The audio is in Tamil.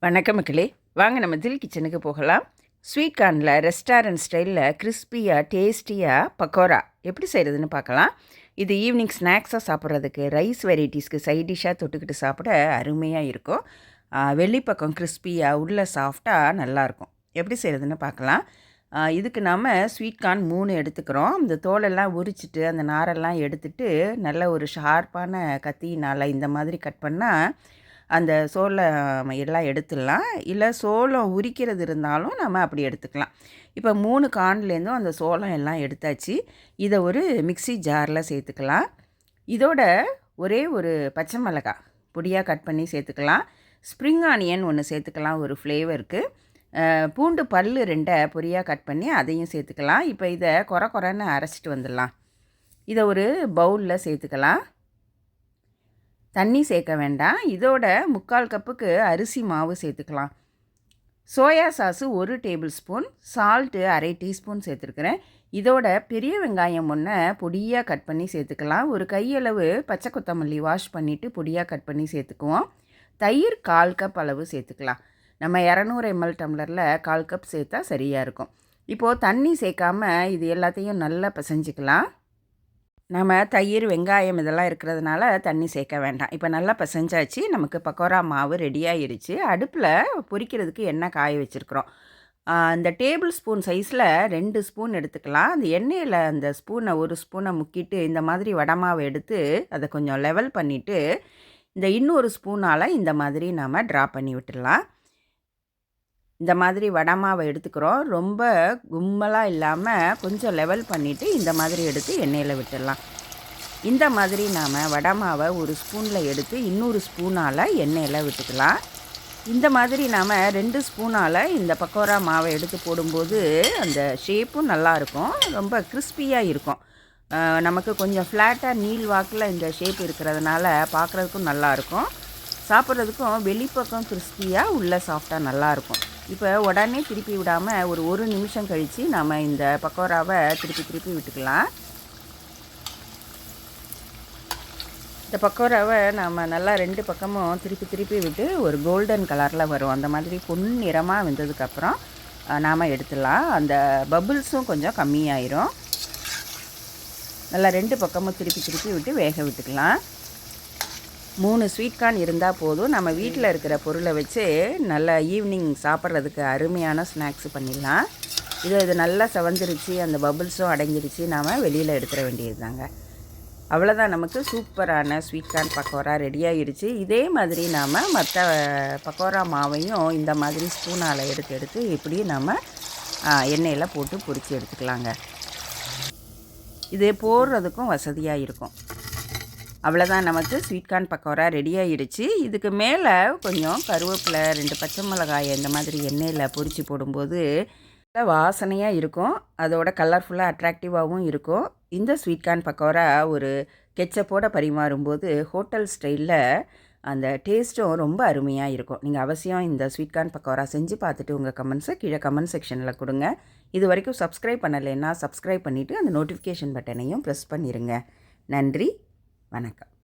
வணக்கம் மக்களே, வாங்க நம்ம தில் கிச்சனுக்கு போகலாம். ஸ்வீட் கார்னில் ரெஸ்டாரண்ட் ஸ்டைலில் கிறிஸ்பியாக டேஸ்டியாக பக்கோடா எப்படி செய்கிறதுன்னு பார்க்கலாம். இது ஈவினிங் ஸ்நாக்ஸாக சாப்பிட்றதுக்கு, ரைஸ் வெரைட்டிஸ்க்கு சைட் டிஷ்ஷாக தொட்டுக்கிட்டு சாப்பிட அருமையாக இருக்கும். வெளிப்பக்கம் கிறிஸ்பியாக உள்ள சாஃப்டாக நல்லாயிருக்கும். எப்படி செய்கிறதுன்னு பார்க்கலாம். இதுக்கு நாம் ஸ்வீட் கார்ன் 3 எடுத்துக்கிறோம். இந்த தோலெல்லாம் உரிச்சிட்டு அந்த நாரெல்லாம் எடுத்துட்டு நல்ல ஒரு ஷார்ப்பான கத்தியினால் இந்த மாதிரி கட் பண்ணால் அந்த சோளம் எல்லாம் எடுத்துடலாம். இல்லை சோளம் உரிக்கிறது இருந்தாலும் நம்ம அப்படி எடுத்துக்கலாம். இப்போ 3 கார்ன்லேருந்தும் அந்த சோளம் எல்லாம் எடுத்தாச்சு. இதை ஒரு மிக்ஸி ஜாரில் சேர்த்துக்கலாம். இதோட ஒரே ஒரு பச்சை மிளகாய் பொடியாக கட் பண்ணி சேர்த்துக்கலாம். ஸ்ப்ரிங் ஆனியன் ஒன்று சேர்த்துக்கலாம் ஒரு ஃப்ளேவருக்கு. பூண்டு பல் 2 பொடியாக கட் பண்ணி அதையும் சேர்த்துக்கலாம். இப்போ இதை கொரன்னு அரைச்சிட்டு வந்துடலாம். இதை ஒரு பவுலில் சேர்த்துக்கலாம். தண்ணி சேர்க்க வேண்டாம். இதோட 3/4 கப்புக்கு அரிசி மாவு சேர்த்துக்கலாம். Soya sauce 1 table spoon, salt 1/2 teaspoon சேர்த்துருக்குறேன். இதோட பெரிய வெங்காயம் ஒன்று பொடியாக கட் பண்ணி சேர்த்துக்கலாம். ஒரு கையளவு பச்சை கொத்தமல்லி வாஷ் பண்ணிவிட்டு பொடியாக கட் பண்ணி சேர்த்துக்குவோம். தயிர் 1/4 கப் அளவு சேர்த்துக்கலாம். நம்ம 200 ml டம்ளரில் 1/4 கப் சேர்த்தா சரியாக இருக்கும். இப்போது தண்ணி சேர்க்காம இது எல்லாத்தையும் நல்லா பிசைஞ்சிக்கலாம். நம்ம தயிர் வெங்காயம் இதெல்லாம் இருக்கிறதுனால தண்ணி சேர்க்க வேண்டாம். இப்போ நல்லா பிசைஞ்சாச்சு. நமக்கு பக்கோடா மாவு ரெடி ஆகிடுச்சு. அடுப்பில் பொரிக்கிறதுக்கு எண்ணெய் காய வச்சுருக்குறோம். இந்த டேபிள் ஸ்பூன் சைஸில் 2 ஸ்பூன் எடுத்துக்கலாம். அந்த எண்ணெயில் அந்த ஒரு ஸ்பூனை முக்கிட்டு இந்த மாதிரி வடை மாவை எடுத்து அதை கொஞ்சம் லெவல் பண்ணிவிட்டு இந்த இன்னொரு ஸ்பூனால் இந்த மாதிரி நாம் ட்ரா பண்ணி விட்டுடலாம். இந்த மாதிரி வடை மாவை எடுத்துக்கிறோம். ரொம்ப கும்மலாக இல்லாமல் கொஞ்சம் லெவல் பண்ணிவிட்டு இந்த மாதிரி எடுத்து எண்ணெயில் விட்டுடலாம். இந்த மாதிரி நாம் வடை மாவை ஒரு ஸ்பூனில் எடுத்து இன்னொரு ஸ்பூனால் எண்ணெயில் விட்டுக்கலாம். இந்த மாதிரி நாம் 2 ஸ்பூனால் இந்த பக்கோடா மாவை எடுத்து போடும்போது அந்த ஷேப்பும் நல்லாயிருக்கும், ரொம்ப கிறிஸ்பியாக இருக்கும். நமக்கு கொஞ்சம் ஃப்ளாட்டாக நீள் வாக்கில் இந்த ஷேப் இருக்கிறதுனால பார்க்குறதுக்கும் நல்லாயிருக்கும், சாப்பிட்றதுக்கும் வெளிப்பக்கம் கிறிஸ்பியாக உள்ள சாஃப்டாக நல்லாயிருக்கும். இப்போ உடனே திருப்பி விடாமல் ஒரு நிமிஷம் கழித்து நாம் இந்த பக்கோடாவை திருப்பி விட்டுக்கலாம். இந்த பக்கோடாவை நாம் நல்லா 2 பக்கமும் திருப்பி விட்டு ஒரு கோல்டன் கலரில் வரும். அந்த மாதிரி பொன்னிறமாக வெந்ததுக்கப்புறம் நாம் எடுத்துடலாம். அந்த பபுள்ஸும் கொஞ்சம் கம்மியாயிரும். நல்லா 2 பக்கமும் திருப்பி விட்டு வேக விட்டுக்கலாம். 3 ஸ்வீட் கார்ன் இருந்தால் போதும். நம்ம வீட்டில் இருக்கிற பொருளை வச்சு நல்லா ஈவினிங் சாப்பிட்றதுக்கு அருமையான ஸ்நாக்ஸ் பண்ணிடலாம். இது நல்லா செவந்துருச்சு, அந்த பபுள்ஸும் அடங்கிருச்சு. நாம் வெளியில் எடுத்துட வேண்டியது தாங்க. அவ்வளோதான், நமக்கு சூப்பரான ஸ்வீட் கார்ன் பக்கோடா ரெடி ஆகிடுச்சு. இதே மாதிரி நாம் மற்ற பக்கோடா மாவையும் இந்த மாதிரி ஸ்பூனால் எடுத்து இப்படி நம்ம எண்ணெயில் போட்டு பொரித்து எடுத்துக்கலாங்க. இது போடுறதுக்கும் வசதியாக இருக்கும். அவ்வளோதான், நமக்கு ஸ்வீட் கார்ன் பக்கோடா ரெடி ஆகிடுச்சு. இதுக்கு மேலே கொஞ்சம் கருவேப்பிலை 2 பச்சை மிளகாயை இந்த மாதிரி எண்ணெயில் பொரித்து போடும்போது வாசனையாக இருக்கும். அதோட கலர்ஃபுல்லாக அட்ராக்டிவாகவும் இருக்கும். இந்த ஸ்வீட் கார்ன் பக்கோடா ஒரு கெச்சப்போடு பரிமாறும்போது ஹோட்டல் ஸ்டைலில் அந்த டேஸ்ட்டும் ரொம்ப அருமையாக இருக்கும். நீங்கள் அவசியம் இந்த ஸ்வீட் கார்ன் பக்கோடா செஞ்சு பார்த்துட்டு உங்கள் கமெண்ட்ஸை கீழே கமெண்ட் செக்ஷனில் கொடுங்க. இது வரைக்கும் சப்ஸ்கிரைப் பண்ணலைன்னா சப்ஸ்கிரைப் பண்ணிவிட்டு அந்த நோட்டிஃபிகேஷன் பட்டனையும் ப்ரெஸ் பண்ணிடுங்க. நன்றி, வணக்கம்.